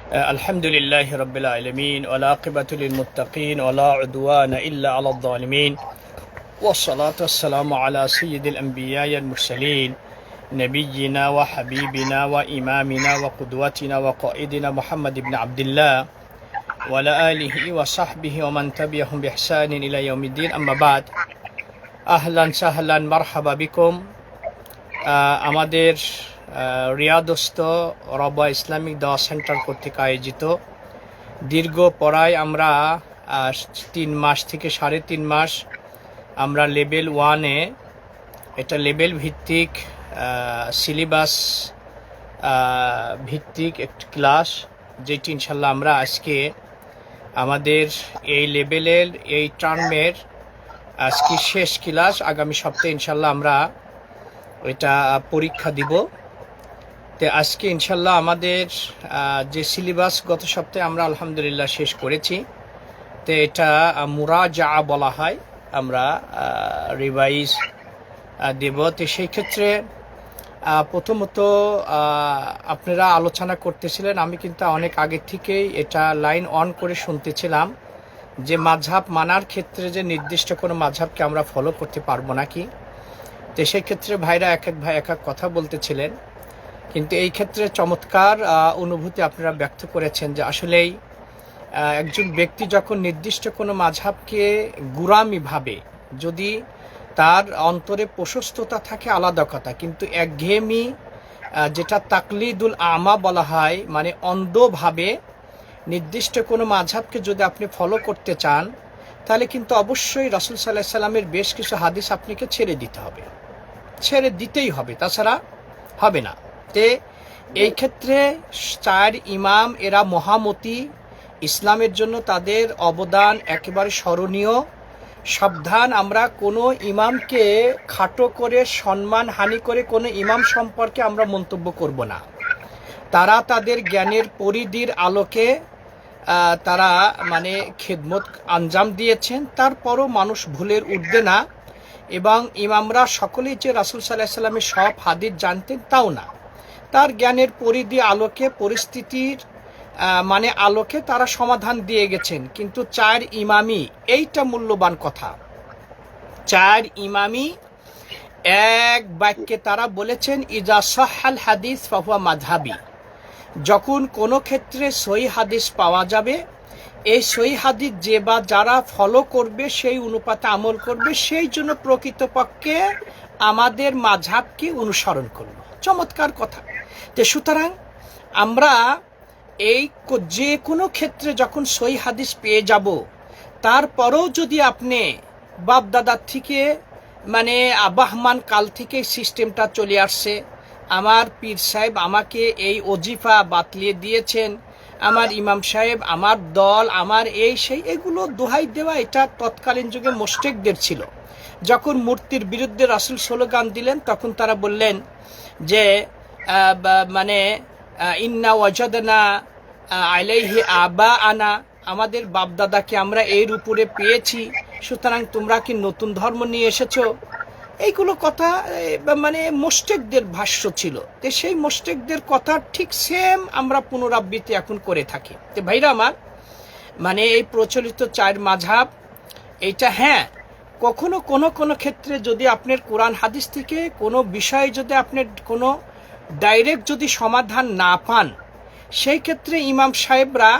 الحمد لله رب العالمين والعاقبة للمتقين ولا عدوان إلا على الظالمين والصلاة والسلام على سيد الأنبياء المرسلين نبينا وحبيبنا وإمامنا وقدوتنا وقائدنا محمد بن عبد الله وعلى آله وصحبه ومن تبعهم بإحسان إلى يوم الدين أما بعد أهلا سهلا مرحبا بكم আমাদের রিয়াদস্থ রবা ইসলামিক দাওয়া সেন্টার কর্তৃক আয়োজিত দীর্ঘ পড়ায় আমরা 3 মাস থেকে 3.5 মাস আমরা লেভেল 1-এ এটা লেভেল ভিত্তিক সিলেবাস ভিত্তিক একটি ক্লাস, যেটি ইনশাল্লাহ আমরা আজকে আমাদের এই লেভেলের এই টার্মের আজকে শেষ ক্লাস। আগামী সপ্তাহে ইনশাল্লাহ আমরা এটা পরীক্ষা দিব। তো আজকে ইনশাল্লাহ আমাদের যে সিলেবাস গত সপ্তাহে আমরা আলহামদুলিল্লাহ শেষ করেছি, তো এটা মুরাজা বলা হয়, আমরা রিভাইজ দেব। তো সেই ক্ষেত্রে প্রথমত আপনারা আলোচনা করতেছিলেন, আমি কিন্তু অনেক আগে থেকেই এটা লাইন অন করে শুনতেছিলাম যে মাযহাব মানার ক্ষেত্রে যে নির্দিষ্ট কোনো মাযহাবকে আমরা ফলো করতে পারবো নাকি। তো সেই ক্ষেত্রে ভাইরা এক এক ভাই এক এক কথা বলতেছিলেন, কিন্তু এই ক্ষেত্রে চমৎকার অনুভূতি আপনারা ব্যক্ত করেছেন যে আসলেই একজন ব্যক্তি যখন নির্দিষ্ট কোনো মাযহাবকে গুরামি ভাবে, যদি তার অন্তরে প্রশস্ততা থাকে আলাদা কথা, কিন্তু একঘেয়েমি যেটা তাকলিদুল আমা বলা হয়, মানে অন্ধভাবে নির্দিষ্ট কোনো মাযহাবকে যদি আপনি ফলো করতে চান, তাহলে কিন্তু অবশ্যই রাসূল সাল্লাল্লাহু আলাইহি সাল্লামের বেশ কিছু হাদিস আপনাকে ছেড়ে দিতে হবে, ছেড়ে দিতেই হবে, তাছাড়া হবে না। তে এই ক্ষেত্রে 4 ইমাম এরা মহামতি, ইসলামের জন্য তাদের অবদান একেবারে স্মরণীয়। সাবধান, আমরা কোনো ইমামকে খাটো করে সম্মানহানি করে কোনো ইমাম সম্পর্কে আমরা মন্তব্য করব না। তারা তাদের জ্ঞানের পরিধির আলোকে তারা মানে খেদমত আঞ্জাম দিয়েছেন, তারপরও মানুষ ভুলের ঊর্ধ্বে না। এবং ইমামরা সকলেই যে রাসূল সাল্লাল্লাহু আলাইহি সাল্লামের সব হাদিস জানতেন তাও না, তার জ্ঞানের পরিধি আলোকে পরিস্থিতির মানে আলোকে তারা সমাধান দিয়ে গেছেন। কিন্তু 4 ইমামই, এইটা মূল্যবান কথা, 4 ইমামই এক বাক্যে তারা বলেছেন ইজা সাহাল হাদিস ফাহুয়া মাযহাবি। যখন কোনো ক্ষেত্রে সহি হাদিস পাওয়া যাবে, এই সহি হাদিস যে বা যারা ফলো করবে সেই অনুপাতে আমল করবে, সেই জন্য প্রকৃতপক্ষে আমাদের মাযহাবকে অনুসরণ করবে। চমৎকার কথা। তো সুতরাং আমরা এই যে কোনো ক্ষেত্রে যখন সহি হাদিস পেয়ে যাব, তারপরেও যদি আপনি বাপ দাদার থেকে মানে আবাহমান কাল থেকে সিস্টেমটা চলে আসছে, আমার পীর সাহেব আমাকে এই ওজিফা বাতলিয়ে দিয়েছেন, আমার ইমাম সাহেব, আমার দল, আমার এই সেই, এগুলো দোহাই দেওয়া এটা তৎকালীন যুগে মুশরিকদের ছিল। যখন মূর্তির বিরুদ্ধে রাসূল স্লোগান দিলেন, তখন তারা বললেন যে মানে ইন্না ওয়াজাদনা আলাইহি আবা আনা, আমাদের বাপদাদাকে আমরা এর উপরে পেয়েছি, সুতরাং তোমরা কি নতুন ধর্ম নিয়ে এসেছো। এইগুলো কথা মানে মুশরিকদের ভাষ্য ছিল। তো সেই মুশরিকদের কথা ঠিক সেম আমরা পুনরাবৃত্তি এখন করে থাকি। তো ভাইরা আমার, মানে এই প্রচলিত 4 মাযহাব, এইটা হ্যাঁ কখনো কোনো ক্ষেত্রে যদি আপনার কোরআন হাদিস থেকে কোনো বিষয়ে যদি আপনার কোনো ডাইরেক্ট যদি সমাধান না পান, সেই ক্ষেত্রে ইমাম সাহেবরা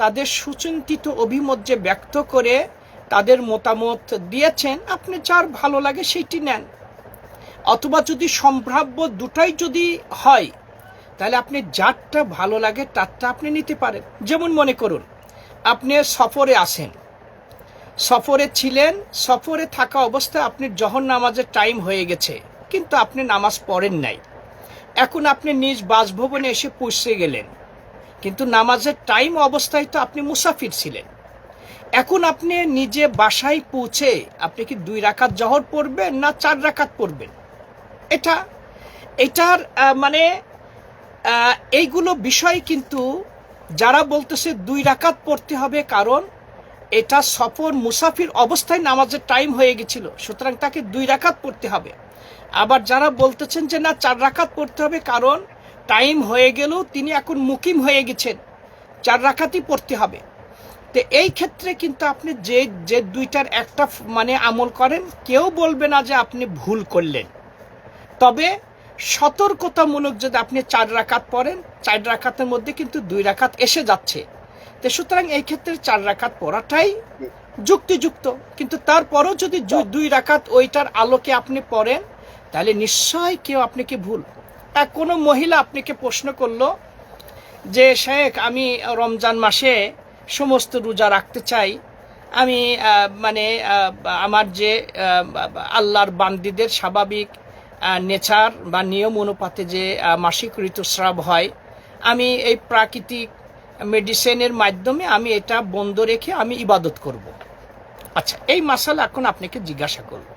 তাদের সুচিন্তিত অভিমত যে ব্যক্ত করে তাদের মতামত দিয়েছেন, আপনি যার ভালো লাগে সেইটি নেন। অথবা যদি সম্ভাব্য দুটাই যদি হয়, তাহলে আপনি যারটা ভালো লাগে তারটা আপনি নিতে পারেন। যেমন মনে করুন আপনি সফরে আসেন, সফরে ছিলেন, সফরে থাকা অবস্থায় আপনি জোহর নামাজের টাইম হয়ে গেছে, কিন্তু আপনি নামাজ পড়েন নাই। এখন আপনি নিজ বাসভবনে এসে পৌঁছে গেলেন, কিন্তু নামাজের টাইম অবস্থায় তো আপনি মুসাফির ছিলেন। এখন আপনি নিজে বাসায় পৌঁছে আপনি কি 2 রাকাত জোহর পড়বেন না 4 রাকাত পড়বেন? এটার মানে এইগুলো বিষয় কিন্তু যারা বলতেছে 2 রাকাত পড়তে হবে, কারণ এটা সফর মুসাফির অবস্থায় নামাজের টাইম হয়ে গেছিল, সুতরাং তাকে 2 রাকাত পড়তে হবে। আবার যারা বলতেছেন যে না 4 রাকাত পড়তে হবে, কারণ টাইম হয়ে গেলেও তিনি এখন মুকিম হয়ে গেছেন, 4 রাকাতই পড়তে হবে। তো এই ক্ষেত্রে কিন্তু আপনি যে যে দুইটার একটা মানে আমল করেন, কেউ বলবে না যে আপনি ভুল করলেন। তবে সতর্কতামূলক যদি আপনি 4 রাকাত পড়েন, 4 রাকাতের মধ্যে কিন্তু 2 রাকাত এসে যাচ্ছে। তো সুতরাং এই ক্ষেত্রে 4 রাকাত পড়াটাই যুক্তিযুক্ত। কিন্তু তারপরও যদি 2 রাকাত ওইটার আলোকে আপনি পড়েন, তাহলে নিশ্চয় কেউ আপনাকে ভুল। কোনো মহিলা আপনাকে প্রশ্ন করলো যে শেখ, আমি রমজান মাসে সমস্ত রোজা রাখতে চাই, আমি মানে আমার যে আল্লাহর বান্দিদের স্বাভাবিক নেচার বা নিয়ম অনুপাতে যে মাসিক ঋতুস্রাব হয়, আমি এই প্রাকৃতিক মেডিসিনের মাধ্যমে আমি এটা বন্ধ রেখে আমি ইবাদত করব। আচ্ছা, এই মাসালা এখন আপনাকে জিজ্ঞাসা করব,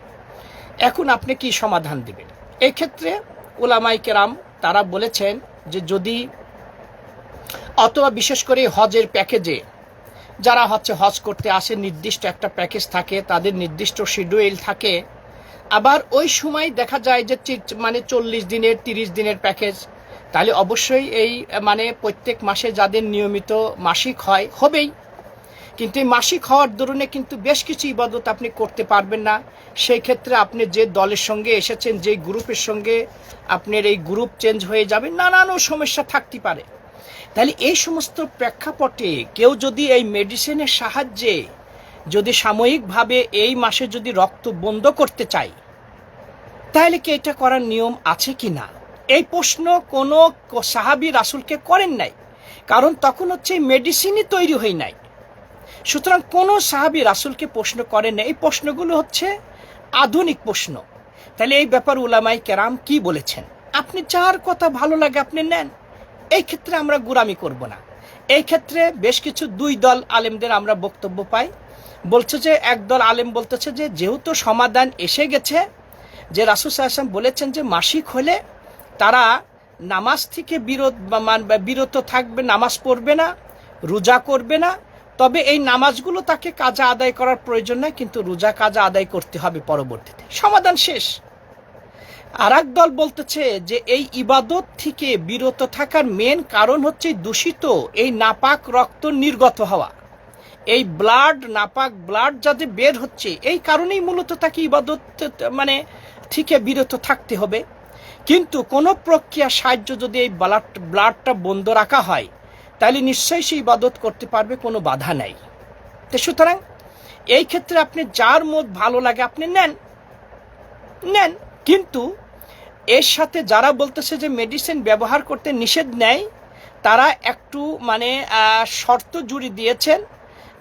এখন আপনি কি সমাধান দিবেন? এই ক্ষেত্রে উলামায়ে কেরাম তারা বলেছেন যে যদি, অথবা বিশেষ করে হজের প্যাকেজে যারা হজ করতে আসে, নির্দিষ্ট একটা প্যাকেজ থাকে, তাদের নির্দিষ্ট শিডিউল থাকে। আবার ওই সময় দেখা যায় যে মানে 40 দিনের 30 দিনের প্যাকেজ, তাহলে অবশ্যই এই মানে প্রত্যেক মাসে যাদের নিয়মিত মাসিক হবেই। কিন্তু এই মাসিক হওয়ার দরুনে কিন্তু বেশ কিছু ইবাদত আপনি করতে পারবেন না। সেই ক্ষেত্রে আপনি যে দলের সঙ্গে এসেছেন, যে গ্রুপের সঙ্গে আপনার এই গ্রুপ চেঞ্জ হয়ে যাবে, নানান সমস্যা থাকতে পারে। তাহলে এই সমস্ত প্রেক্ষাপটে কেউ যদি এই মেডিসিনের সাহায্যে যদি সাময়িকভাবে এই মাসে যদি রক্ত বন্ধ করতে চায়, তাহলে কি এটা করার নিয়ম আছে কি না? এই প্রশ্ন কোনো সাহাবী রাসূলকে করেন নাই, কারণ তখন হচ্ছে মেডিসিনই তৈরি হয় নাই। সুতরাং কোনো সাহাবী রাসূলকে প্রশ্ন করেন না। এই প্রশ্নগুলো হচ্ছে আধুনিক প্রশ্ন। তাহলে এই ব্যাপার উলামায়ে কেরাম কি বলেছেন? আপনি যার কথা ভালো লাগে আপনি নেন, এই ক্ষেত্রে আমরা গোঁড়ামি করব না। এই ক্ষেত্রে বেশ কিছু 2 দল আলেমদের আমরা বক্তব্য পাই। বলছে যে একদল আলেম বলতেছে যে যেহেতু সমাধান এসে গেছে, যে রাসূল সাল্লাল্লাহু আলাইহি ওয়াসাল্লাম বলেছেন যে মাসিক হলে তারা নামাজ থেকে বিরত থাকবে, নামাজ পড়বে না, রোজা করবে না। তবে এই নামাজগুলো তাকে কাজা আদায় করার প্রয়োজন নাই, কিন্তু রোজা কাজা আদায় করতে হবে পরবর্তীতে। সমাধান শেষ। আর এক দল বলতেছে যে এই ইবাদত থেকে বিরত থাকার মেন কারণ হচ্ছে দূষিত এই নাপাক রক্ত নির্গত হওয়া, এই নাপাক ব্লাড যাতে বের হচ্ছে, এই কারণেই মূলত তাকে ইবাদত মানে থেকে বিরত থাকতে হবে। কিন্তু কোনো প্রক্রিয়ার সাহায্য যদি এই ব্লাডটা বন্ধ রাখা হয়, তাহলে নিশ্চয়ই সে ইবাদত করতে পারবে, কোনো বাধা নাই। তো সুতরাং এই ক্ষেত্রে আপনি যার মত ভালো লাগে আপনি নেন। কিন্তু এর সাথে যারা বলতেছে যে মেডিসিন ব্যবহার করতে নিষেধ নেয়, তারা একটু মানে শর্ত জুড়ে দিয়েছেন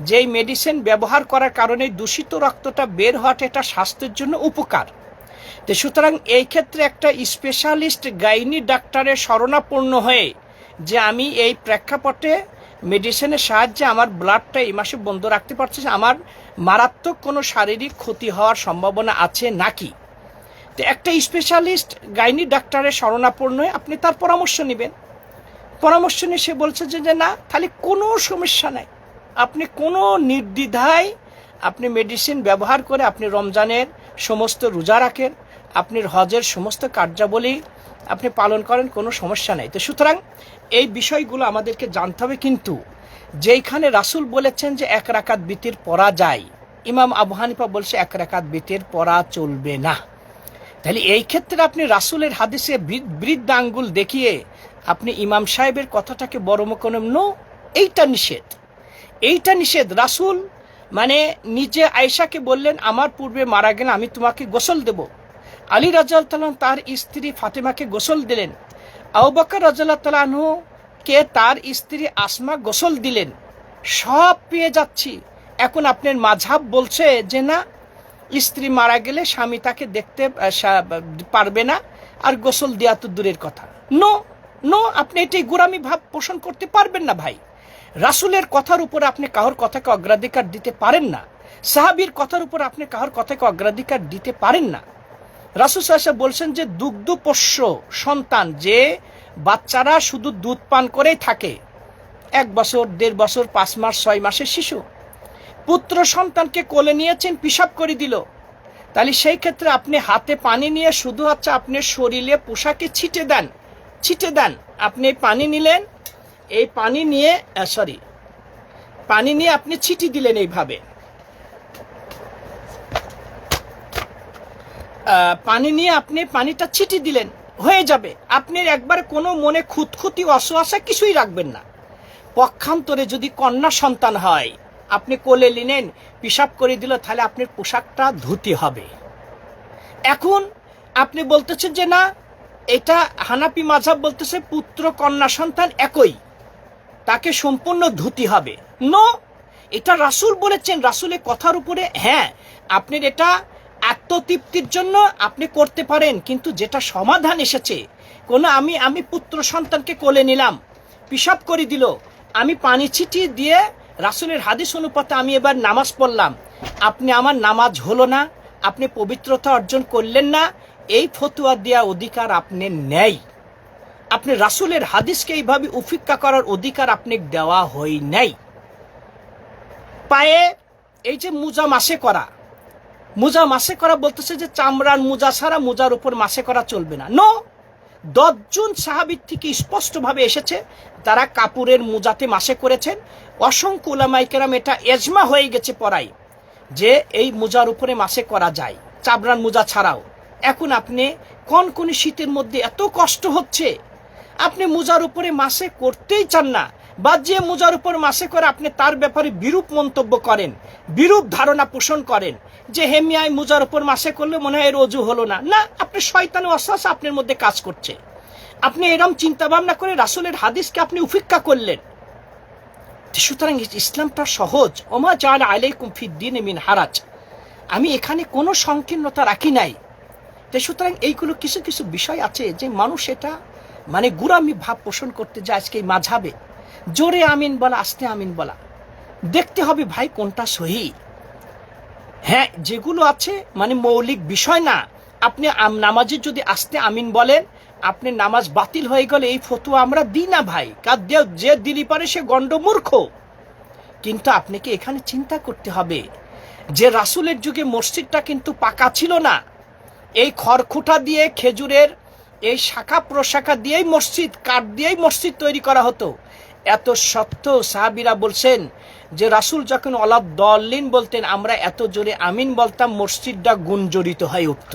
যে এই মেডিসিন ব্যবহার করার কারণে দূষিত রক্তটা বের হওয়াটা এটা স্বাস্থ্যের জন্য উপকার। তো সুতরাং এই ক্ষেত্রে একটা স্পেশালিস্ট গাইনি ডাক্তারের শরণাপন্ন হয়ে যে আমি এই প্রেক্ষাপটে মেডিসিনের সাহায্যে আমার ব্লাডটা এই মাসে বন্ধ রাখতে পারছি, আমার মারাত্মক কোনো শারীরিক ক্ষতি হওয়ার সম্ভাবনা আছে নাকি, তো একটা স্পেশালিস্ট গাইনি ডাক্তারের শরণাপন্ন হয়ে আপনি তার পরামর্শ নেবেন। পরামর্শ নিয়ে সে বলছে যে না, তাহলে কোনো সমস্যা নাই, আপনি কোনো নির্দ্বিধায় আপনি মেডিসিন ব্যবহার করে আপনি রমজানের সমস্ত রোজা রাখেন, আপনার হজের সমস্ত কার্যাবলী আপনি পালন করেন, কোনো সমস্যা নেই। তো সুতরাং এই বিষয়গুলো আমাদেরকে জানতে হবে। কিন্তু যেইখানে রাসূল বলেছেন যে 1 রাকাত বিতির পড়া যায়, ইমাম আবু হানিফা বলছে 1 রাকাত বিতির পড়া চলবে না। তাহলে এই ক্ষেত্রে আপনি রাসূলের হাদিসে বৃদ্ধ আঙ্গুল দেখিয়ে আপনি ইমাম সাহেবের কথাটাকে বড় মকরম নো, এইটা নিষেধ। রাসূল মানে নিজে আয়েশাকে বললেন আমার পূর্বে মারা গেলে আমি তোমাকে গোসল দেব। আলী রাদিয়াল্লাহু তাআলা তার স্ত্রী ফাতেমাকে গোসল দিলেন। আবু বকর রাদিয়াল্লাহু তাআলা কে তার স্ত্রী আসমা গোসল দিলেন। সব পেয়ে যাচ্ছি। এখন আপনার মাযহাব বলছে যে না, স্ত্রী মারা গেলে স্বামী তাকে দেখতে পারবে না, আর গোসল দেওয়া তো দূরের কথা। নো, আপনি এটাই গোঁড়ামি ভাব পোষণ করতে পারবেন না ভাই। রাসূলের কথার উপর আপনি কারোর কথাকে অগ্রাধিকার দিতে পারেন না, সাহাবীর কথার উপর আপনি কারোর কথাকে অগ্রাধিকার দিতে পারেন না। রাসূল সাল্লাল্লাহু আলাইহি ওয়াসাল্লাম বলছেন যে দুগ্ধপোষ্য সন্তান, যে বাচ্চারা শুধু দুধ পান করেই থাকে, 1 বছর 1.5 বছর 5 মাস 6 মাসের শিশু, পুত্র সন্তানকে কোলে নিয়েছেন, পিশাব করে দিল, তাহলে সেই ক্ষেত্রে আপনি হাতে পানি নিয়ে শুধু হচ্ছে আপনার শরীরে পোশাকে ছিটে দেন। আপনি পানি নিলেন, এই পানি নিয়ে পানি নিয়ে আপনি ছিটি দিলেন এইভাবে, পানি নিয়ে আপনি পানিটা ছিটি দিলেন, হয়ে যাবে। আপনি একবারে কোনো মনে খুঁতখুঁতি অসুয়াশা কিছুই রাখবেন না। পক্ষান্তরে যদি কন্যা সন্তান হয়, আপনি কোলে নিলেন, পিশাব করে দিল, তাহলে আপনার পোশাকটা ধুতে হবে। এখন আপনি বলতেছেন যে না, এটা হানাফি মাযহাব বলতেছে পুত্র কন্যা সন্তান একই, তাকে সম্পূর্ণ ধুতি হবে। নো, এটা রাসূল বলেছেন, রাসূলের কথার উপরে হ্যাঁ আপনার এটা আত্মতৃপ্তির জন্য আপনি করতে পারেন, কিন্তু যেটা সমাধান এসেছে, কোনো আমি পুত্র সন্তানকে কোলে নিলাম, পিশাব করে দিল, আমি পানি ছিটিয়ে দিয়ে রাসূলের হাদিস অনুপাতে আমি এবার নামাজ পড়লাম, আপনি আমার নামাজ হলো না, আপনি পবিত্রতা অর্জন করলেন না, এই ফতোয়া দেওয়া অধিকার আপনি নেই। আপনি রাসূলের হাদিসকে এইভাবে উপেক্ষা করার অধিকার আপনি দেওয়া হয় নাই। পায়ে এই যে মোজা মাসে করা বলতেছে যে চামড়ার মোজা ছাড়া মোজার উপর মাসে করা চলবে না। নো, 10 জন সাহাবীর থেকে স্পষ্টভাবে এসেছে তারা কাপড়ের মোজাতে মাসে করেছেন। অসংখ্য উলামায়ে কেরাম এটা এজমা হয়ে গেছে পড়াই যে এই মোজার উপরে মাসে করা যায়, চামড়ার মোজা ছাড়াও। এখন আপনি কোন শীতের মধ্যে এত কষ্ট হচ্ছে, আপনি মোজার উপরে মাসে করতেই চান না, বা যে মোজার উপর মাসে করে আপনি তার ব্যাপারে বিরূপ মন্তব্য করেন, বিরূপ ধারণা পোষণ করেন যে হেমিয়ায় মোজার উপর মাসে করলে মনে হয় এর অজু হলো না। না, আপনি শয়তানি ওয়াসওয়াসা আপনার মধ্যে কাজ করছে। আপনি এরকম চিন্তা ভাবনা করে রাসূলের হাদিসকে আপনি উপেক্ষা করলেন। সুতরাং ইসলামটা সহজ, ওমা জাআলা আলাইকুম ফিদ-দীনি মিন হারাজ, আমি এখানে কোনো সংকীর্ণতা রাখি নাই। সুতরাং এইগুলো কিছু কিছু বিষয় আছে যে মানুষ এটা মানে গুরামি ভাব পোষণ করতে যায় আজকে এই মাযহাবে। জোরে আমিন বলা, আস্তে আমিন বলা, দেখতে হবে ভাই কোনটা সহি। হ্যাঁ, যেগুলো আছে মানে মৌলিক বিষয় না, আপনি নামাজে যদি আস্তে আমিন বলেন আপনি নামাজ বাতিল হয়ে গেলে এই ফতোয়া আমরা দিই না ভাই, যে দিলি পারে সে গণ্ডমূর্খ। কিন্তু আপনাকে এখানে চিন্তা করতে হবে যে রাসূলের যুগে মসজিদটা কিন্তু পাকা ছিল না, এই খড়খুঁটা দিয়ে খেজুরের এই শাখা প্রশাখা দিয়েই মসজিদ, কাঠ দিয়েই মসজিদ তৈরি করা হতো। এত সত্ত্বেও সাহাবীরা বলছেন যে রাসূল যখন ওয়ালাদ দল্লিন বলতেন আমরা এত জোরে আমিন বলতাম মসজিদটা গুঞ্জরিত হয়ে উঠত।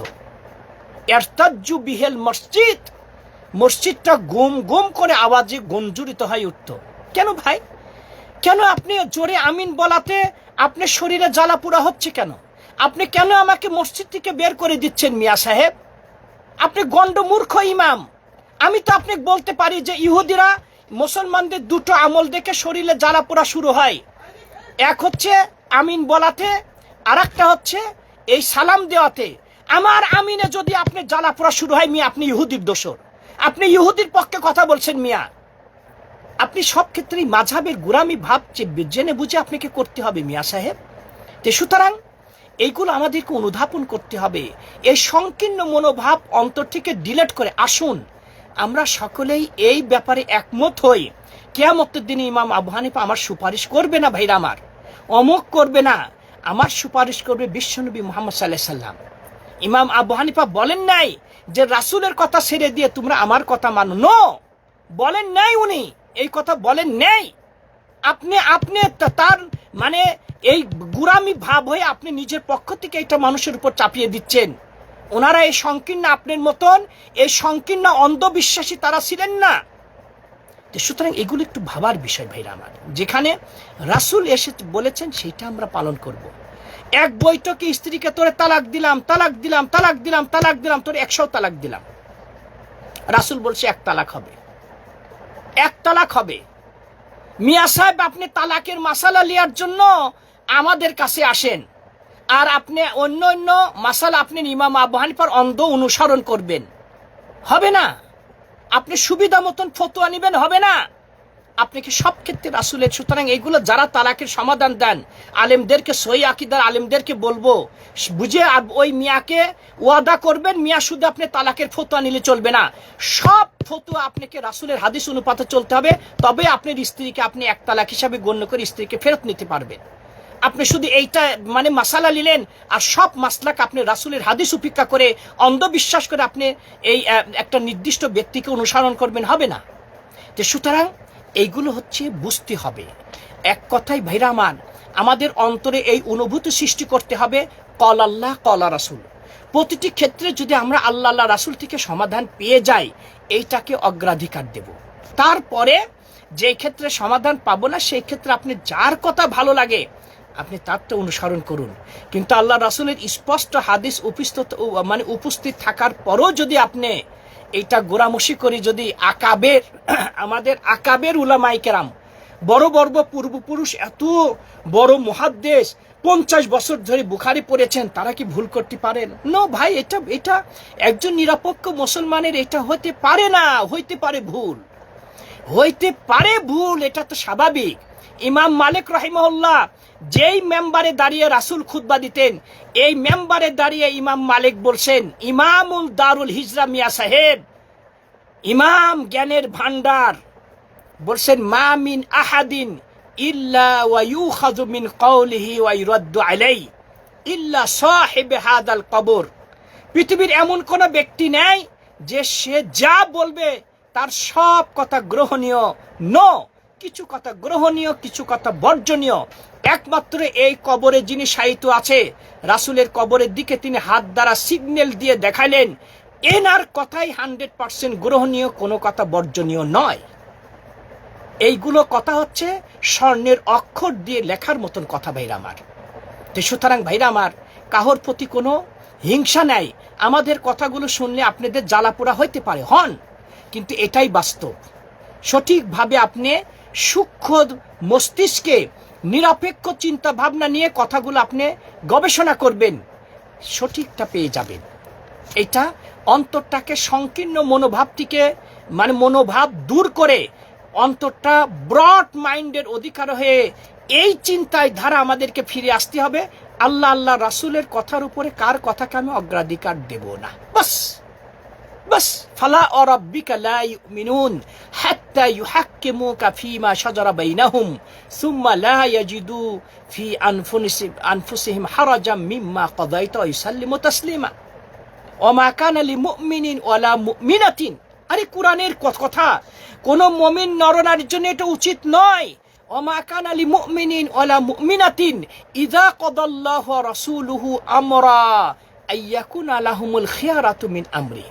ইরতাজ্জু বিহিল মসজিদ, মসজিদটা গুম গুম করে আওয়াজে গুঞ্জরিত হয়ে উঠত। কেন ভাই, কেন আপনি জোরে আমিন বলাতে আপনার শরীরে জ্বালা পোড়া হচ্ছে কেন? আপনি কেন আমাকে মসজিদ থেকে বের করে দিচ্ছেন মিয়া সাহেব? আপনি গণ্ডমূর্খ ইমাম। আমি তো আপনাকে বলতে পারি যে ইহুদিরা মুসলমানদের দুটো আমল দেখে শরীরে জ্বালা পোড়া শুরু হয়, এক হচ্ছে আমিন বলাতে, আর একটা হচ্ছে এই সালাম দেওয়াতে। আমার আমিনে যদি আপনি জ্বালা পোড়া শুরু হয় মিয়া, আপনি ইহুদির দোসর, আপনি ইহুদির পক্ষে কথা বলছেন মিয়া। আপনি সব ক্ষেত্রেই মাযহাবের গোরামি ভাব জেনে বুঝে আপনাকে করতে হবে মিয়া সাহেব। সুতরাং এইগুলো আমাদেরকে অনুধাবন করতে হবে। এই সংকীর্ণ মনোভাব অন্তর থেকে ডিলিট করে আসুন আমরা সকলেই এই ব্যাপারে একমত হই। কিয়ামতের দিনে ইমাম আবু হানিফা আমার সুপারিশ করবে না ভাইরা আমার, অমুক করবে না, আমার সুপারিশ করবে বিশ্বনবী মুহাম্মদ সাল্লাল্লাহু আলাইহি সাল্লাম। ইমাম আবু হানিফা বলেন নাই যে রাসূলের কথা ছেড়ে দিয়ে তোমরা আমার কথা মানো, নো, বলেন নাই, উনি এই কথা বলেন নাই। আপনি তার মানে এই গুরামি ভাব হয়ে আপনি নিজের পক্ষ থেকে এটা মানুষের উপর চাপিয়ে দিচ্ছেন। ওনারা এই সংকীর্ণ আপনার মতন এই সংকীর্ণ অন্ধবিশ্বাসী তারা ছিলেন না। সুতরাং এগুলো একটু ভাবার বিষয় ভাইরা আমার। যেখানে রাসূল এসে বলেছেন সেটা আমরা পালন করব। এক বৈঠকে স্ত্রীকে তোরে তালাক দিলাম, তোরে 100 তালাক দিলাম, রাসূল বলছে এক তালাক হবে। মিয়া সাহেব আপনি তালাকের মাসালা লিয়ার জন্য আমাদের কাছে আসেন, আর আপনি অন্য মাসালা আপনি ইমাম আবু হানিফার অন্ধ অনুসরণ করবেন, হবে না। আপনি সুবিধা মতন ফতোয়া নিবেন, হবে না। আপনাকে সব ক্ষেত্রে রাসূলের। সুতরাং এইগুলো যারা তালাকের সমাধান দেন আলেমদেরকে, সহি আকীদার আলেমদেরকে বলবো বুঝে ওই মিয়াকে ওয়াদা করবেন, মিয়া শুধু আপনি তালাকের ফতোয়া নিলে চলবে না, সব ফতোয়া আপনাকে রাসূলের হাদিস অনুপাতে চলতে হবে। তবে আপনার স্ত্রীকে আপনি এক তালাক হিসাবে গণ্য করে স্ত্রীকে ফেরত নিতে পারবেন। আপনি শুধু এইটা মানে মাসালা নিলেন আর সব মাসলাক আপনি রাসূলের হাদিস উপেক্ষা করে অন্ধবিশ্বাস করে আপনি এই একটা নির্দিষ্ট ব্যক্তিকে অনুসরণ করবেন, হবে না। সুতরাং এইগুলো হচ্ছে বুঝতে হবে। এক কথায় ভাইরা আমার, আমাদের অন্তরে এই অনুভূতি সৃষ্টি করতে হবে, কল আল্লাহ কল রাসূল। প্রতিটি ক্ষেত্রে যদি আমরা আল্লাহ আল্লাহ রাসূল থেকে সমাধান পেয়ে যাই, এইটাকে অগ্রাধিকার দেব। তারপরে যে ক্ষেত্রে সমাধান পাবো না, সেই ক্ষেত্রে আপনি যার কথা ভালো লাগে আপনি তারটা অনুসরণ করুন। কিন্তু আল্লাহ রাসূলের স্পষ্ট হাদিস উপস্থিত থাকার পরও যদি আপনি এইটা গোড়ামুশি করি, যদি আমাদের আকাবের উলামায়ে কেরাম, বড় বড় পূর্বপুরুষ, এত বড় মুহাদ্দিস 50 বছর ধরে বুখারী পড়েছেন, তারা কি ভুল করতে পারেন? না ভাই, এটা একজন নিরপেক্ষ মুসলমানের এটা হতে পারে না। হইতে পারে ভুল, এটা তো স্বাভাবিক। ইমাম মালিক রাহিমাহুল্লাহ যেই মেম্বারে দাঁড়িয়ে রাসূল খুতবা দিতেন, এই মেম্বারে দাঁড়িয়ে ইমাম মালিক বলছেন, ইমামুল দারুল হিজরা মিয়া সাহেব, ইমাম জ্ঞানের ভান্ডার, বলছেন মা মিন আহাদিন ইল্লা ওয়া ইউখাযু মিন কওলিহি ওয়া ইউরাদ্দু আলাইহি ইল্লা সাহিবে হাদাল কবর। পৃথিবীর এমন কোন ব্যক্তি নেই যে সে যা বলবে তার সব কথা গ্রহণীয়। কিছু কথা গ্রহণীয়, কিছু কথা বর্জনীয়। একমাত্র এই কবরে যিনি শায়িত আছে, রাসূলের কবরের দিকে তিনি হাত দ্বারা সিগন্যাল দিয়ে দেখালেন, এনার কথাই 100% গ্রহণীয়, কোনো কথা বর্জনীয় নয়। এইগুলো কথা হচ্ছে স্বর্ণের অক্ষর দিয়ে লেখার মতন কথা ভাইরা আমার। তো সুতরাং ভাইরা আমার, কাহর প্রতি কোনো হিংসা নাই। আমাদের কথাগুলো শুনলে আপনাদের জ্বালাপোড়া হইতে পারে, কিন্তু এটাই বাস্তব। সঠিকভাবে আপনি সূক্ষ্ম মস্তিষ্কে নিরপেক্ষ চিন্তা ভাবনা নিয়ে কথাগুলো আপনি গবেষণা করবেন, সঠিকটা পেয়ে যাবেন। এটা অন্তরটাকে সংকীর্ণ মনোভাব দূর করে অন্তরটা ব্রড মাইন্ডের অধিকার হয়ে এই চিন্তায় ধারা আমাদেরকে ফিরে আসতে হবে, আল্লাহ আল্লাহ রাসূলের কথার উপরে কার কথাকে আমি অগ্রাধিকার দেব না। বাস ফালা ওয়ারাব্বিকা লা ইউমিনুন হাত্তা ইউহাক্কিমুকা ফীমা শাজারা বাইনাহুম সুম্মা লা ইয়াজিদু ফি আনফুসিহিম হারাজাম মিম্মা কাদাইতা ওয়া ইউসাল্লিমু তাসলিমা ওয়া মা কানা লিমুমিনিন ওয়ালা মুমিনাতিন। আরে কোরআনের কথা, কোন মুমিন নরনারীর জন্য এটা উচিত নয়। ওয়া মা কানা লিমুমিনিন ওয়ালা মুমিনাতিন ইযা কাদাল্লাহু ওয়া রাসূলুহু আমরা আইয়াকুনা লাহুমুল খিয়ারাতু মিন আমরি।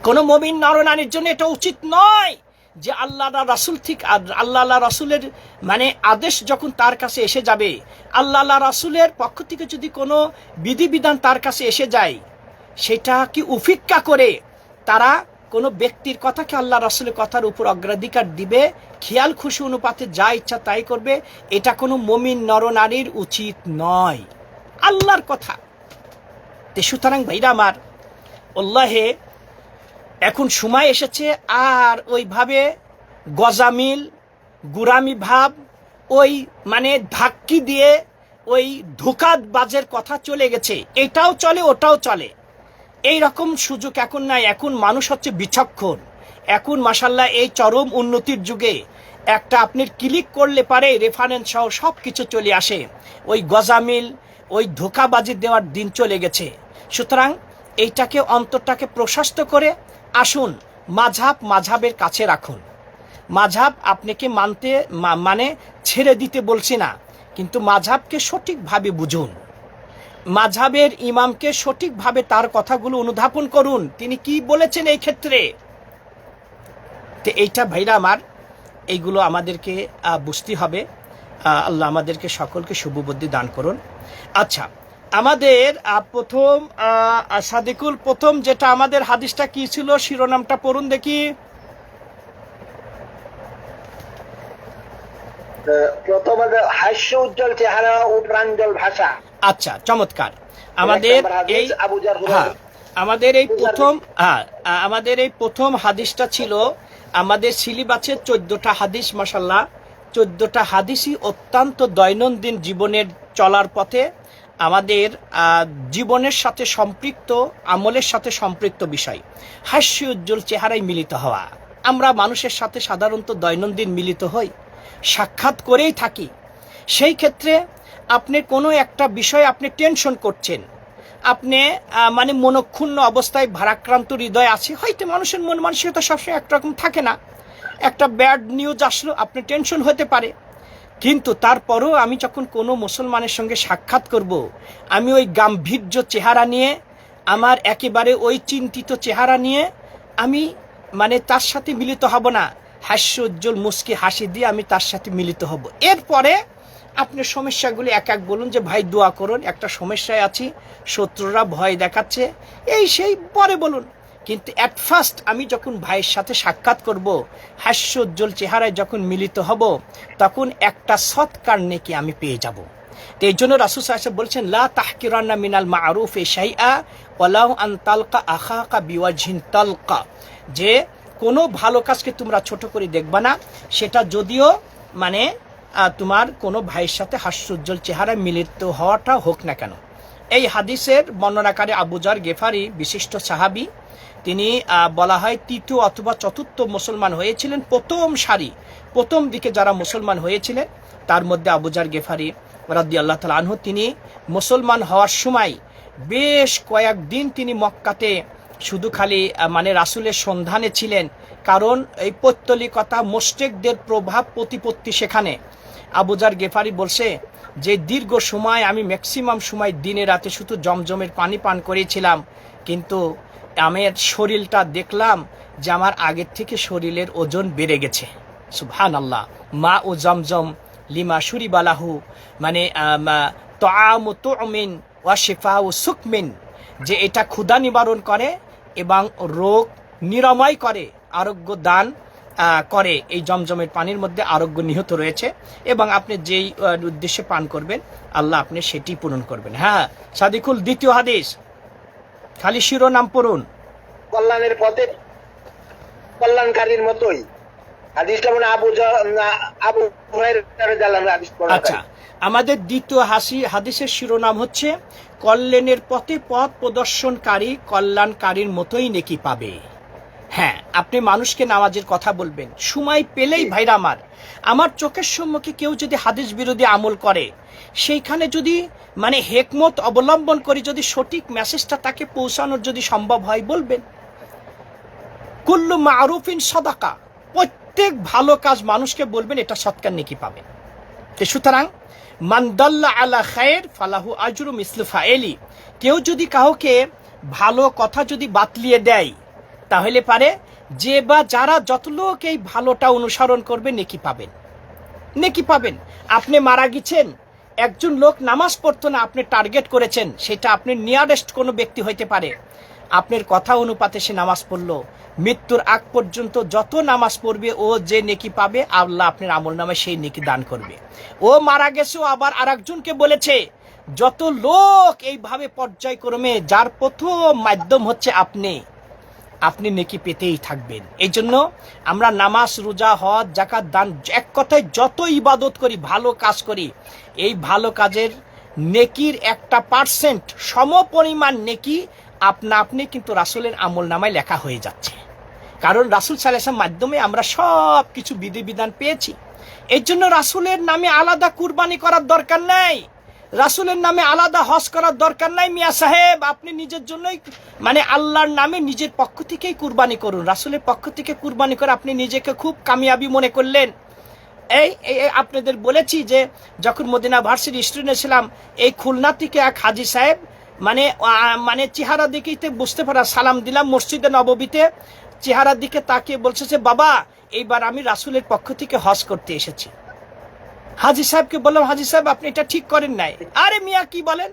কোন মুমিন নরনারীর জন্য এটা উচিত নয় যে আল্লাহ রাসূলের আদেশ যখন তার কাছে এসে যাবে, আল্লাহ রাসূলের পক্ষ থেকে যদি কোনো বিধিবিধান তার কাছে এসে যায়, সেটা কি উপেক্ষা করে তারা কোনো ব্যক্তির কথাকে আল্লাহ রাসূলের কথার উপর অগ্রাধিকার দিবে, খেয়াল খুশি অনুপাতে যা ইচ্ছা তাই করবে? এটা কোনো মুমিন নরনারীর উচিত নয়, আল্লাহর কথা। সুতরাং ভাইরা আমার, আল্লাহে এখন সময় এসেছে আর ওইভাবে গজামিল গুরামি ভাব, ওই ধাক্কি দিয়ে ওই ধোঁকাবাজের কথা চলে গেছে। এটাও চলে, ওটাও চলে, এই রকম সুযোগ এখন নাই। এখন মানুষ হচ্ছে বিচক্ষণ। এখন মাশাআল্লাহ এই চরম উন্নতির যুগে একটা আপনি ক্লিক করলে পারে রেফারেন্স সহ সব কিছু চলে আসে। ওই গজামিল, ওই ধোঁকাবাজি দেওয়ার দিন চলে গেছে। সুতরাং এইটাকে, অন্তরটাকে প্রশস্ত করে আসুন, মাঝহাবের কাছে রাখুন। মাঝহাব আপনাকে ছেড়ে দিতে বলছি না, কিন্তু মাঝহাবকে সঠিকভাবে বুঝুন। মাঝহাবের ইমামকে সঠিকভাবে তার কথাগুলো অনুধাবন করুন, তিনি কি বলেছেন এই ক্ষেত্রে। তো এইটা ভাইরা আমার, এইগুলো আমাদেরকে বুঝতে হবে। আল্লাহ আমাদেরকে সকলকে শুভবুদ্ধি দান করুন। আচ্ছা, আমাদের প্রথম যেটা আমাদের হাদিসটা কি ছিল, শিরোনামটা পড়ুন দেখি। প্রথম হাস্য উজ্জ্বল চেহারা ও প্রাঞ্জল ভাষা। আচ্ছা, চমৎকার। আমাদের এই প্রথম হাদিসটা ছিল আমাদের সিলেবাসের 14টা হাদিস। মাশাআল্লাহ, 14টা হাদিসই অত্যন্ত দৈনন্দিন জীবনের চলার পথে আমাদের জীবনের সাথে সম্পৃক্ত, আমলের সাথে সম্পৃক্ত বিষয়। হাস্য উজ্জ্বল চেহারায় মিলিত হওয়া। আমরা মানুষের সাথে সাধারণত দৈনন্দিন মিলিত হই, সাক্ষাৎ করেই থাকি। সেই ক্ষেত্রে আপনি কোনো একটা বিষয় আপনি টেনশন করছেন, আপনি মনক্ষুণ্ণ অবস্থায় ভারাক্রান্ত হৃদয় আছে, হয়তো মানুষের মন মানসিকতা সবসময় একরকম থাকে না। একটা ব্যাড নিউজ আসলো, আপনি টেনশন হতে পারে। কিন্তু তারপরও আমি যখন কোনো মুসলমানের সঙ্গে সাক্ষাৎ করব, আমি ওই গাম্ভীর্য চেহারা নিয়ে, আমার একেবারে ওই চিন্তিত চেহারা নিয়ে আমি মানে তার সাথে মিলিত হব না। হাস্যোজ্জ্বল মুস্কি হাসি দিয়ে আমি তার সাথে মিলিত হব। এরপরে আপনি সমস্যাগুলি এক এক বলুন যে ভাই দোয়া করুন, একটা সমস্যায় আছি, শত্রুরা ভয় দেখাচ্ছে, এই সেই পরে বলুন। কিন্তু অ্যাট ফার্স্ট আমি যখন ভাইয়ের সাথে সাক্ষাৎ করব, হাস্যোজ্জ্বল চেহারায় যখন মিলিত হব, তখন একটা সৎকার নেকি আমি পেয়ে যাব। তো এই জন্য রাসূল সাল্লাল্লাহু আলাইহি ওয়াসাল্লাম বলছেন, লা তাহকিরান্না মিনাল মা'রুফি শাইআ ওয়ালাউ আন তালকা আখাকা বিওয়াজহিন তালকা, যে কোনো ভালো কাজকে তোমরা ছোট করে দেখবা না, সেটা যদিও মানে তোমার কোনো ভাইয়ের সাথে হাস্যোজ্জ্বল চেহারায় মিলিত হওয়াটা হোক না কেন। এই হাদিসের বর্ণনাকারী আবু যর গেফারি বিশিষ্ট সাহাবী, তিনি বলা হয় তৃতীয় অথবা চতুর্থ মুসলমান হয়েছিলেন। প্রথম দিকে যারা মুসলমান হয়েছিলেন তার মধ্যে আবু যর গেফারি রাদিয়াল্লাহু তাআলা আনহু, তিনি মুসলমান হওয়ার সময় বেশ কয়েকদিন তিনি মক্কাতে শুধু খালি মানে রাসূলের সন্ধানে ছিলেন, কারণ এই পৌত্তলিকতা মুশরিকদের প্রভাব প্রতিপত্তি সেখানে। আবু যর গেফারি বলছে যে দীর্ঘ সময় আমি ম্যাক্সিমাম সময় দিনে রাতে শুধু জমজমের পানি পান করেছিলাম, কিন্তু আমার শরীরটা দেখলাম যে আমার আগের থেকে শরীরের ওজন বেড়ে গেছে। সুবহানাল্লাহ। মা ও জমজম লিমা শুরিবালাহু, মানে তাআমু তুমিন ওয়া শিফাউ সুকমিন, যে এটা ক্ষুধা নিবারণ করে এবং রোগ নিরাময় করে, আরোগ্য দান করে। এই জমজমের পানির মধ্যে আরোগ্য নিহিত রয়েছে, এবং আপনি যেই উদ্দেশ্যে পান করবেন আল্লাহ আপনি সেটি পূরণ করবেন। হ্যাঁ সাদিকুল, দ্বিতীয় হাদিস, খালি শিরোনাম পড়ুন। কল্যাণের পথে কল্যাণকারীর মতোই। হাদিসটা মানে আবু হুরায়রা রাদিয়াল্লাহু আনহু হাদিস বলা। আচ্ছা, আমাদের দ্বিতীয় হাদিসের শিরোনাম হচ্ছে কল্যাণের পথে পথ প্রদর্শনকারী কল্যাণকারীর মতোই নেকি পাবে। হ্যাঁ, আপনি মানুষকে নামাজের কথা বলবেন, সময় পেলেই ভাইরা আমার চোখের সম্মুখে কেউ যদি হাদিস বিরোধী আমল করে, সেইখানে যদি মানে হেকমত অবলম্বন করে যদি সঠিক মেসেজটা তাকে পৌঁছানোর যদি সম্ভব হয়, বলবেন। কুল্লু মারুফিন সাদাকা, প্রত্যেক ভালো কাজ মানুষকে বলবেন, এটা সৎকার নেকি পাবেন। সুতরাং মান দাল্লা আলা খায়ের ফালাহু আজরু মিসলু ফাইলি, কেউ যদি কাউকে ভালো কথা যদি বাতলিয়ে দেয়, তাহলে পারে যে বা যারা যত লোক এই ভালোটা অনুসরণ করবে নেকি পাবেন। আপনি মারা গেছেন, একজন লোক নামাজ পড়তো না, আপনি টার্গেট করেছেন, সেটা আপনি নিয়ারেস্ট কোনো ব্যক্তি হইতে পারে, আপনার কথা অনুপাতে সে নামাজ পড়লো, মৃত্যুর আগ পর্যন্ত যত নামাজ পড়বে ও যে নেকি পাবে, আল্লাহ আপনার আমল নামে সেই নেকি দান করবে। ও মারা গেছে, আবার আরেকজনকে বলেছে, যত লোক এইভাবে পর্যায়ক্রমে, যার প্রথম মাধ্যম হচ্ছে আপনি নেকি পেতেই থাকবেন। এই জন্য আমরা নামাজ, রোজা, হজ, যাকাত, দান, এক কথায় যত ইবাদত করি, ভালো কাজ করি, এই ভালো কাজের নেকির 1% সমপরিমাণ নেকি আপনি কিন্তু রাসূলের আমল নামায় লেখা হয়ে যাচ্ছে। কারণ রাসূল সাল্লাল্লাহু আলাইহি ওয়াসাল্লামের মাধ্যমে আমরা সব কিছু বিধিবিধান পেয়েছি। এর জন্য রাসূলের নামে আলাদা কুরবানি করার দরকার নাই, রাসূলের নামে আলাদা হজ করার দরকার নাই। মিয়া সাহেব, আপনি নিজের জন্যই মানে আল্লাহর নামে নিজের পক্ষ থেকেই কুরবানি করুন। রাসূলের পক্ষ থেকে কুরবানি করে আপনি নিজেকে খুব কামিয়াবি মনে করলেন। এই আপনাদের বলেছি যে যখন মদিনা ভার্সিটি স্টুডেন্ট ছিলাম, এই খুলনা থেকে এক হাজী সাহেব মানে চেহারা দিকেই বুঝতে পারা, সালাম দিলাম মসজিদে নববীতে, চেহারার দিকে তাকিয়ে বলছে যে বাবা, এইবার আমি রাসূলের পক্ষ থেকে হজ করতে এসেছি। হাজী সাহেবকে বললাম, হাজী সাহেব আপনি এটা ঠিক করেন নাই। আরে মিয়া কি বলেন,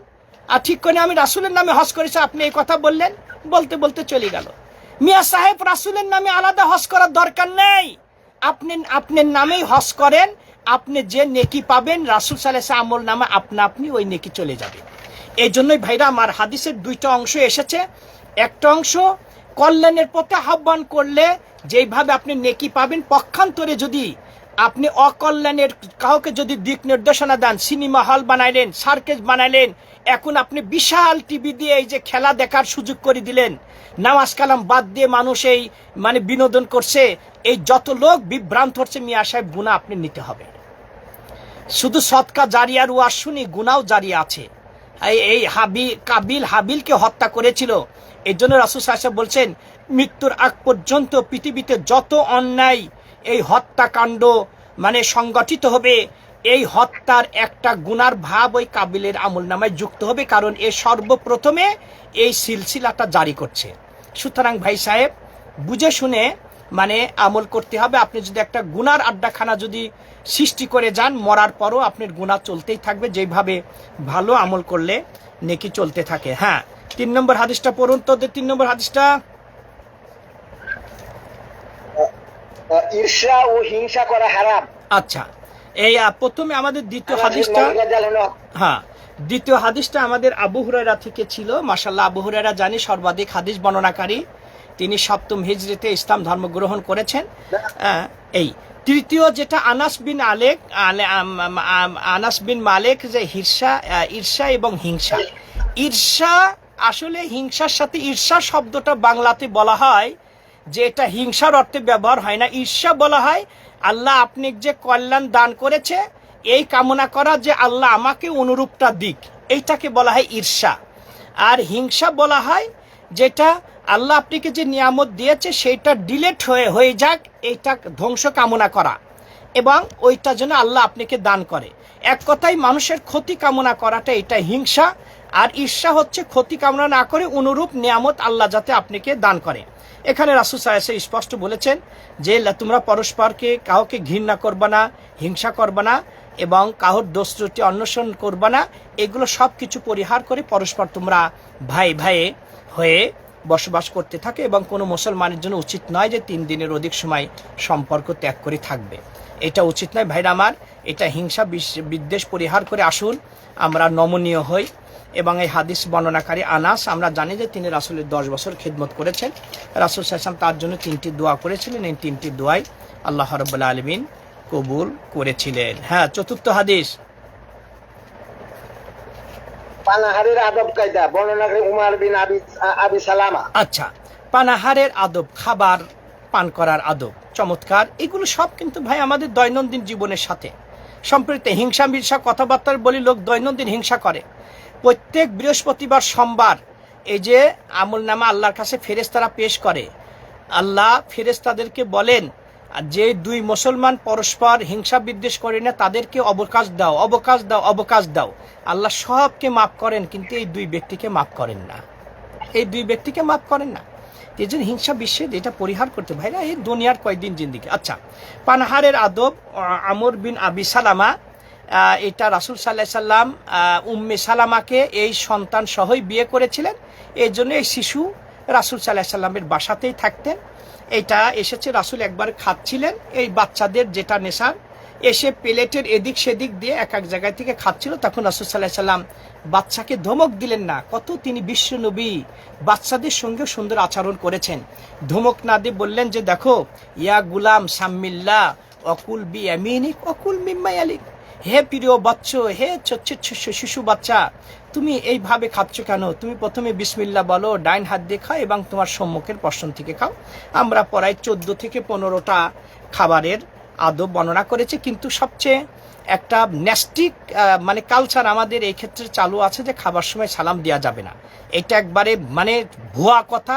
আর ঠিক করে আমি রাসূলের নামে হজ করেছি, আপনি এই কথা বললেন। বলতে চলে গেল। মিয়া সাহেব, রাসূলের নামে আলাদা হজ করার দরকার নেই, আপনার নামেই হজ করেন, আপনি যে নেকি পাবেন রাসূল সাল্লাল্লাহু আলাইহি ওয়াসাল্লাম আমল নামে আপনি ওই নেকি চলে যাবে। এই জন্যই ভাইরা আমার হাদিসের দুইটা অংশ এসেছে। একটা অংশ কল্যাণের পথে আহ্বান করলে যেইভাবে আপনি নেকি পাবেন, পক্ষান্তরে যদি আপনি অকল্যাণের কাউকে যদি দিক নির্দেশনা দেন, সিনেমা হল বানাইলেন, সার্কেস বানাইলেন, এখন আপনি বিশাল টিভি দিয়ে এই যে খেলা দেখার সুযোগ করে দিলেন, নামাজ কালাম বাদ দিয়ে মানুষ এই মানে বিনোদন করছে, এই যত লোক বিভ্রান্ত হচ্ছে, মিয়া সাহেব গুনাহ আপনি নিতে হবে। শুধু সদকা জারিয়ার ওয়াজ শুনি, গুনাহও জারি আছে। এই কাবিল হাবিলকে হত্যা করেছিল, এই জন্য রাসূল সাল্লাল্লাহু আলাইহি ওয়াসাল্লাম বলছেন, মৃত্যুর আগ পর্যন্ত পৃথিবীতে যত অন্যায় এই হত্যাকাণ্ড মানে সংগঠিত হবে, এই হত্যার একটা গুনার ভাব ওই কাবিলের আমলনামায় যুক্ত হবে, কারণ এ সর্বপ্রথমে এই সিলসিলাটা জারি করছে। সুতরাং ভাই সাহেব বুঝে শুনে মানে আমল করতে হবে। আপনি যদি একটা গুনার আড্ডাখানা যদি সৃষ্টি করে যান, মরার পরও আপনার গুনাহ চলতেই থাকবে, যেভাবে ভালো আমল করলে নেকি চলতে থাকে। হ্যাঁ, 3 নম্বর হাদিসটা পড়ুন তো, 3 নম্বর হাদিসটা। ঈর্ষা ও হিংসা করা হারাম। আচ্ছা, এই প্রথমে আমাদের দ্বিতীয় হাদিসটা, হ্যাঁ দ্বিতীয় হাদিসটা আমাদের আবু হুরায়রা থেকে ছিল। মাশাআল্লাহ, আবু হুরায়রা জানি সর্বাধিক হাদিস বর্ণনাকারী, তিনি 7ম হিজরিতে ইসলাম ধর্ম গ্রহণ করেছেন। এই তৃতীয় যেটা আনাস বিন মালিক, যে ঈর্ষা এবং হিংসা। ঈর্ষা আসলে হিংসার সাথে, ঈর্ষা শব্দটা বাংলাতে বলা হয় যে এটা হিংসার অর্থে ব্যবহার হয় না। ঈর্ষা বলা হয় আল্লাহ আপনি যে কল্যাণ দান করেছে এই কামনা করা যে আল্লাহ আমাকে অনুরূপটা দিক, এইটাকে বলা হয় ঈর্ষা। আর হিংসা বলা হয় যেটা আল্লাহ আপনাকে যে নিয়ামত দিয়েছে সেইটা ডিলেট হয়ে যাক, এইটা ধ্বংস কামনা করা, এবং ওইটা যেন আল্লাহ আপনাকে দান করে। এক কথায় মানুষের ক্ষতি কামনা করাটা এটা হিংসা, আর ঈর্ষা হচ্ছে ক্ষতি কামনা না করে অনুরূপ নিয়ামত আল্লাহ যাতে আপনাকে দান করে। এখানে রাসূল সাল্লাল্লাহু আলাইহি ওয়াসাল্লাম স্পষ্ট বলেছেন যে তোমরা পরস্পরকে কাউকে ঘৃণা করবা না, হিংসা করবা না, এবং কাহর দোষ ত্রুটি অন্বেষণ করবা না। এগুলো সব কিছু পরিহার করে পরস্পর তোমরা ভাই হয়ে বসবাস করতে থাকে, এবং কোনো মুসলমানের জন্য উচিত নয় যে 3 দিনের অধিক সময় সম্পর্ক ত্যাগ করে থাকবে। এটা উচিত নয় ভাইরা আমার। এটা হিংসা বিদ্বেষ পরিহার করে আসুন আমরা নমনীয় হই। এবং এই হাদিস বর্ণনাকারী আনাস, আমরা জানি যে তিনি রাসূলের 10 বছর খিদমত করেছেন। রাসূল সাল্লাল্লাহু আলাইহি ওয়াসাল্লাম তার জন্য 3টি দোয়া করেছিলেন, এই 3টি দোয়াই আল্লাহ রাব্বুল আলামিন কবুল করেছিলেন। হ্যাঁ, 4র্থ হাদিস, পানাহারের আদব কায়দা, বর্ণনাকারী উমর বিন আবি সালামা। আচ্ছা, পানাহারের আদব, খাবার পান করার আদব, চমৎকার। এগুলো সব কিন্তু ভাই আমাদের দৈনন্দিন জীবনের সাথে সম্পৃক্ত। হিংসা কথাবার্তার বলি লোক দৈনন্দিন হিংসা করে। প্রত্যেক বৃহস্পতিবার সোমবার এই যে আমলনামা আল্লাহর কাছে ফেরেশতারা পেশ করে, আল্লাহ ফেরেশতাদেরকে বলেন যে 2 মুসলমান পরস্পর হিংসা বিদ্বেষ করে না, তাদেরকে অবকাশ দাও। আল্লাহ সবকে মাফ করেন, কিন্তু এই 2 ব্যক্তিকে মাফ করেন না, এই জন্য হিংসা বিশ্বের এটা পরিহার করতে ভাইরা, এই দুনিয়ার কয়েকদিন জিন্দিগি। আচ্ছা, পানাহারের আদব, আমর বিন আবি সালামা, এটা রাসূল সাল্লাল্লাহু আলাইহি সাল্লাম উম্মে সালামাকে এই সন্তান সহই বিয়ে করেছিলেন। এই জন্য এই শিশু রাসূল সাল্লাল্লাহু আলাইহি সাল্লামের বাসাতেই থাকতেন। এটা এসেছে, রাসূল একবার খাচ্ছিলেন, এই বাচ্চাদের যেটা নেশার, এসে প্লেটের এদিক সেদিক দিয়ে এক জায়গায় থেকে খাচ্ছিল। তখন রাসূল সাল্লাল্লাহু আলাইহি সাল্লাম বাচ্চাকে ধমক দিলেন না, কত তিনি বিশ্ব নবী, বাচ্চাদের সঙ্গে সুন্দর আচরণ করেছেন। ধমক না দিয়ে বললেন যে দেখো, ইয়া গুলাম সাম্মিল্লাহ অকুল বি ইয়ামিনিক অকুল মিম্মা ইয়ালিক, হে প্রিয় বাচ্চ, হে শিশু বাচ্চা, তুমি এইভাবে খাচ্ছ কেন? তুমি প্রথমে বিসমিল্লাহ বলো, ডাইন হাত দিয়ে খাও এবং তোমার সম্মুখের পশম থেকে খাও। আমরা প্রায় 14 থেকে 15টা খাবারের আদব বর্ণনা করেছি, কিন্তু সবচেয়ে একটা ন্যাস্টিক মানে কালচার আমাদের এই ক্ষেত্রে চালু আছে যে খাবার সময় সালাম দেওয়া যাবে না। এটা একবারে মানে ভুয়া কথা,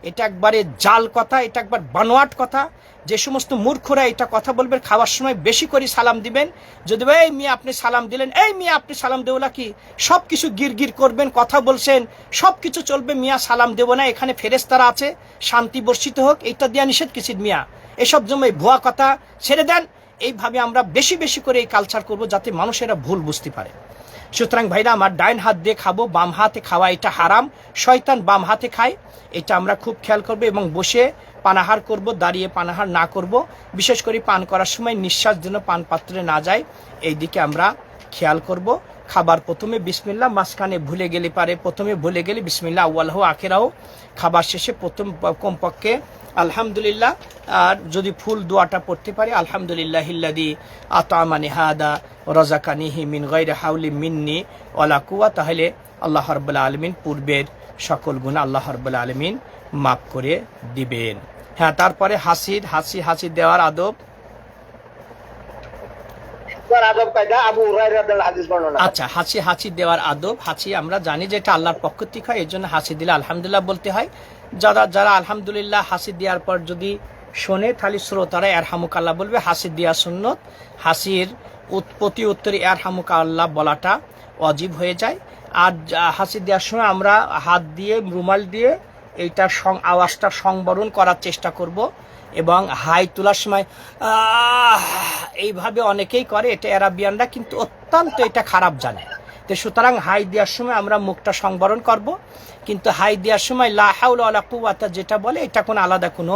এটা একবারে জাল কথা, এটা একবার বানোয়াট কথা। যে সমস্ত মূর্খরা এটা কথা বলবেন, খাওয়ার সময় বেশি করে সালাম দিবেন। যদি এই মিয়া আপনি সালাম দিলেন, এই মিয়া আপনি সালাম দেবো না কি, সব কিছু গিরগির করবেন, কথা বলছেন, সব কিছু চলবে, মিয়া সালাম দেবো না, এখানে ফেরেশতারা আছে, শান্তি বর্ষিত হোক, এইটা দেওয়া নিষেধ কিসির মিয়া, এসব জন্য ভুয়া কথা ছেড়ে দেন। এইভাবে আমরা বেশি করে এই কালচার করব যাতে মানুষেরা ভুল বুঝতে পারে। সুতরাং ভাইরা আমার, ডাইন হাত দিয়ে খাবো, বাম হাতে খাওয়া এটা হারাম, শয়তান বাম হাতে খায়, এটা আমরা খুব খেয়াল করবো। এবং বসে পানাহার করব, দাঁড়িয়ে পানাহার না করব। বিশেষ করে পান করার সময় নিঃশ্বাস যেন পান পাত্রে না যায়, এই দিকে আমরা খেয়াল করব। খাবার প্রথমে বিসমিল্লাহ, মাঝখানে ভুলে গেলে প্রথমে ভুলে গেলে বিসমিল্লাহ আউয়ালহু আখিরাহু, খাবার শেষে প্রথম কমপক্ষে আলহামদুলিল্লাহ, আর যদি ফুল দোয়াটা পড়তে পারি আলহামদুলিল্লাহিল্লাযী আতআমানি হাদা রাযাকানিহি মিন গায়রি হাওলি মিন্নি ওয়ালা কুওয়া, তাহলে আল্লাহ রাব্বুল আলামিন পূর্বের সকল গুনাহ আল্লাহ রাব্বুল আলামিন মাফ করে দিবেন। হ্যাঁ, তারপরে হাসি দেওয়ার আদব। আচ্ছা, হাসি দেওয়ার আদব। হাসি আমরা জানি যে এটা আল্লাহর পক্ষ থেকে হয়, এই জন্য হাসি দিলে আলহামদুলিল্লাহ বলতে হয়। যারা আলহামদুলিল্লাহ হাসি দেওয়ার পর যদি শোনে তাহলে শ্রোতারা ইয়ারহামুকাল্লাহ বলবে। হাসি দেওয়া সুন্নত, হাসির প্রতি উত্তরে ইয়ারহামুকাল্লাহ বলাটা ওয়াজিব হয়ে যায়। আর হাসি দেওয়ার সময় আমরা হাত দিয়ে রুমাল দিয়ে এইটা আওয়াজটা সংবরণ করার চেষ্টা করব। এবং হাই তোলার সময় এইভাবে অনেকেই করে, এটা অ্যারাবিয়ানরা কিন্তু অত্যন্ত এটা খারাপ জানে। তো সুতরাং হাই দেওয়ার সময় আমরা মুখটা সংবরণ করব, কিন্তু হাই দেওয়ার সময় লা হাওলা ওয়ালা কুওয়াতা যেটা বলে এটা কোনো আলাদা কোনো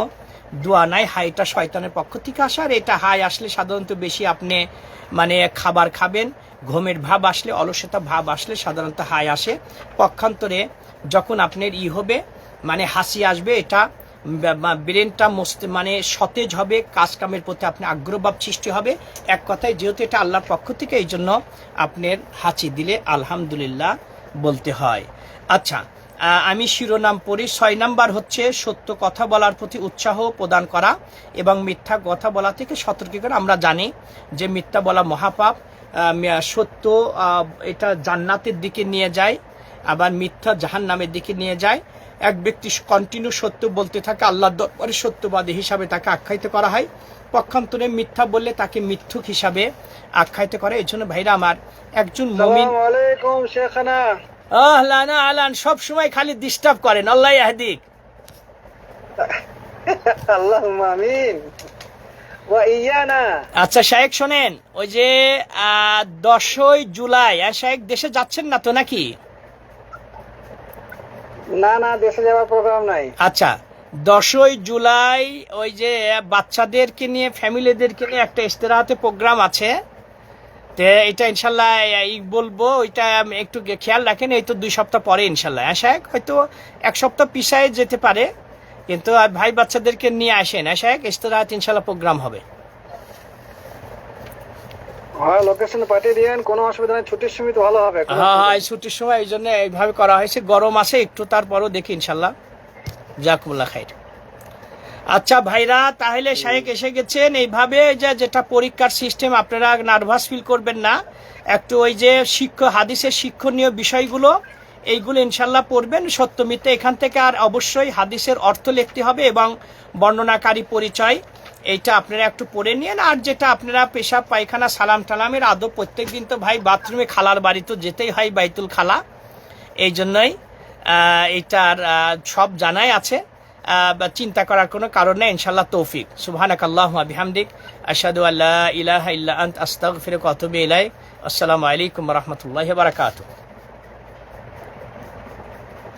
দোয়া নাই। হাইটা শয়তানের পক্ষ থেকে আসে। আর এটা হাই আসলে সাধারণত বেশি আপনি মানে খাবার খাবেন, ঘুমের ভাব আসলে, অলসতা ভাব আসলে সাধারণত হাই আসে। পক্ষান্তরে যখন আপনার হবে মানে হাসি আসবে, এটা ব্রেনটা মানে সতেজ হবে, কাজ কামের প্রতি আপনি আগ্রহভাব সৃষ্টি হবে। এক কথায় যেহেতু এটা আল্লাহর পক্ষ থেকে, এই জন্য আপনার হাসি দিলে আলহামদুলিল্লাহ বলতে হয়। আচ্ছা, আমি শিরোনাম পড়ি। 6 নাম্বার হচ্ছে সত্য কথা বলার প্রতি উৎসাহ প্রদান করা এবং মিথ্যা কথা বলা থেকে সতর্ক করা। আমরা জানি যে মিথ্যা বলা মহাপাপ। সত্য এটা জান্নাতের দিকে নিয়ে যায়, আবার মিথ্যা জাহান্নামের দিকে নিয়ে যায়। এক ব্যক্তি কন্টিনিউ সত্য বলতে থাকে, আল্লাহর দরবারে সত্যবাদী হিসাবে তাকে আখ্যায়িত করা হয়। পক্ষান্তরে মিথ্যা বললে তাকে মিথ্যুক হিসাবে আখ্যায়িত করে। এই জন্য ভাইরা আমার, একজন মুমিন আহলান সব সময় খালি ডিস্টার্ব করেন, আল্লাহ ইয়াহদিক। আল্লাহুম্মা আমিন ওয়া ইয়ানা। আচ্ছা শায়েখ শোনেন, ওই যে 10ই জুলাই শায়েখ দেশে যাচ্ছেন না তো নাকি? না, দেশে যাওয়ার প্রোগ্রাম নাই। আচ্ছা, 10ই জুলাই ওই যে বাচ্চাদেরকে নিয়ে, ফ্যামিলিদেরকে নিয়ে একটা ইস্তেরাহাতে প্রোগ্রাম আছে। তো এটা ইনশাল্লাহ বলবো, ওইটা একটু খেয়াল রাখেন। এই তো 2 সপ্তাহ পরে ইনশাল্লাহ। শায়েখ হয়তো 1 সপ্তাহ পিছায় যেতে পারে, কিন্তু ভাই বাচ্চাদেরকে নিয়ে আসেন। শায়েখ ইস্তেরাহাত ইনশাল্লাহ প্রোগ্রাম হবে। হ্যাঁ, লোকেশন পাঠিয়ে দিয়েন, কোনো অসুবিধা নেই। ছুটির সময় তো ভালো হবে। হ্যাঁ, ছুটির সময় এই জন্য এইভাবে করা হয়েছে। গরম আছে একটু, তারপরও দেখি ইনশাল্লাহ। জাকুমুল্লাহ খাইর। আচ্ছা ভাইরা, তাহলে শায়েখ এসে গেছেন। এইভাবে যেটা পরীক্ষার সিস্টেম, আপনারা নার্ভাস ফিল করবেন না। একটু ওই যে হাদিসের শিক্ষণীয় বিষয়গুলো, এইগুলো ইনশাল্লাহ পড়বেন। সত্য মিথ্যা এখান থেকে, আর অবশ্যই হাদিসের অর্থ লিখতে হবে এবং বর্ণনাকারী পরিচয়, এইটা আপনারা একটু পড়ে নিন। আর যেটা আপনারা পেশাব পায়খানা সালাম টালামের আদব, প্রত্যেক দিন তো ভাই বাথরুমে খালার বাড়ি তো যেতেই হয়, বাইতুল খালা। এই জন্যই এইটার সব জানাই আছে, চিন্তা করার কোনো কারণ নেই। ইনশাআল্লাহ তৌফিক। সুবহানাকাল্লাহুম্মা বিহামদিক, আশহাদু আল্লা ইলাহা ইল্লা আনতা, আস্তাগফিরুকা ওয়া আতুবু ইলাইক। আসসালামু আলাইকুম ওয়া রাহমাতুল্লাহি ওয়া বারাকাতুহু।